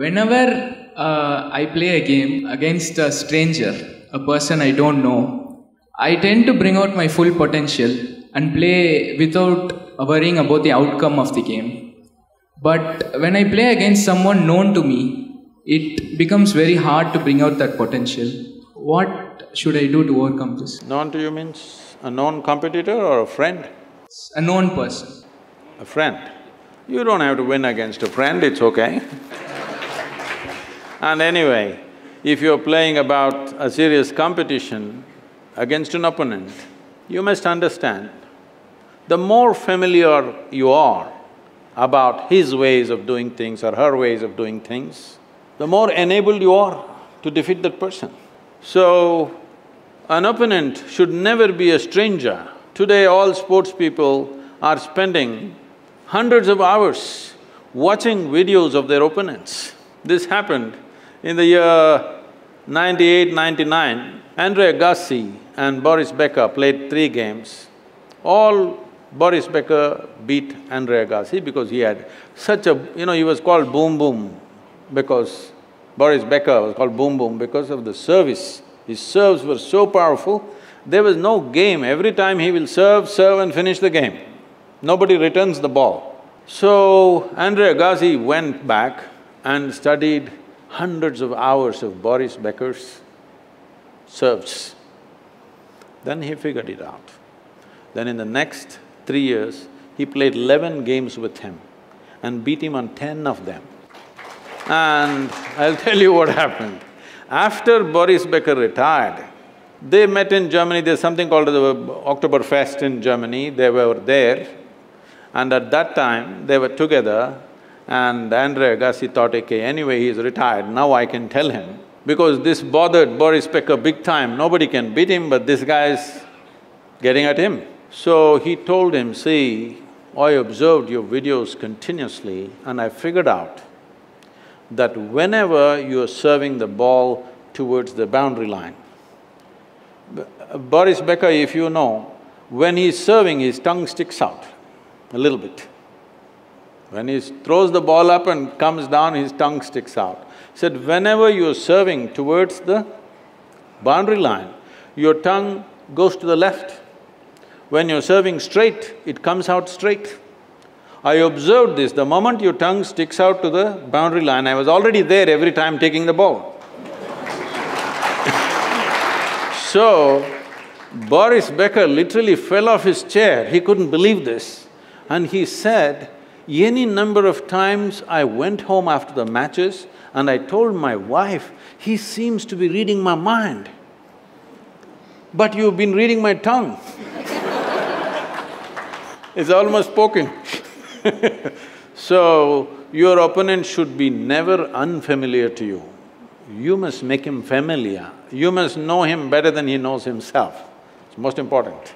Whenever I play a game against a stranger, a person I don't know, I tend to bring out my full potential and play without worrying about the outcome of the game. But when I play against someone known to me, it becomes very hard to bring out that potential. What should I do to overcome this? Known to you means a known competitor or a friend? A known person. A friend. You don't have to win against a friend, it's okay. And anyway, if you're playing about a serious competition against an opponent, you must understand, the more familiar you are about his ways of doing things or her ways of doing things, the more enabled you are to defeat that person. So, an opponent should never be a stranger. Today all sports people are spending hundreds of hours watching videos of their opponents. This happened in the year 98, 99. Andre Agassi and Boris Becker played 3 games. Boris Becker beat Andre Agassi because he had such a… he was called Boom Boom because… Boris Becker was called Boom Boom because of the service. His serves were so powerful, there was no game. Every time he will serve and finish the game. Nobody returns the ball. So, Andre Agassi went back and studied hundreds of hours of Boris Becker's serves. Then he figured it out. Then in the next 3 years, he played 11 games with him and beat him on 10 of them. And I'll tell you what happened. After Boris Becker retired, they met in Germany, there's something called the Oktoberfest in Germany, they were there. And at that time, they were together and Andre Agassi thought, okay, anyway he's retired, now I can tell him. Because this bothered Boris Becker big time, nobody can beat him, but this guy's getting at him. So he told him, see, I observed your videos continuously and I figured out that whenever you're serving the ball towards the boundary line, Boris Becker, if you know, when he's serving, his tongue sticks out a little bit. When he throws the ball up and comes down, his tongue sticks out. He said, whenever you're serving towards the boundary line, your tongue goes to the left. When you're serving straight, it comes out straight. I observed this, the moment your tongue sticks out to the boundary line, I was already there every time taking the ball. So, Boris Becker literally fell off his chair, he couldn't believe this. And he said, any number of times I went home after the matches and I told my wife, he seems to be reading my mind. But you've been reading my tongue. It's almost spoken. So, your opponent should be never unfamiliar to you. You must make him familiar. You must know him better than he knows himself. It's most important.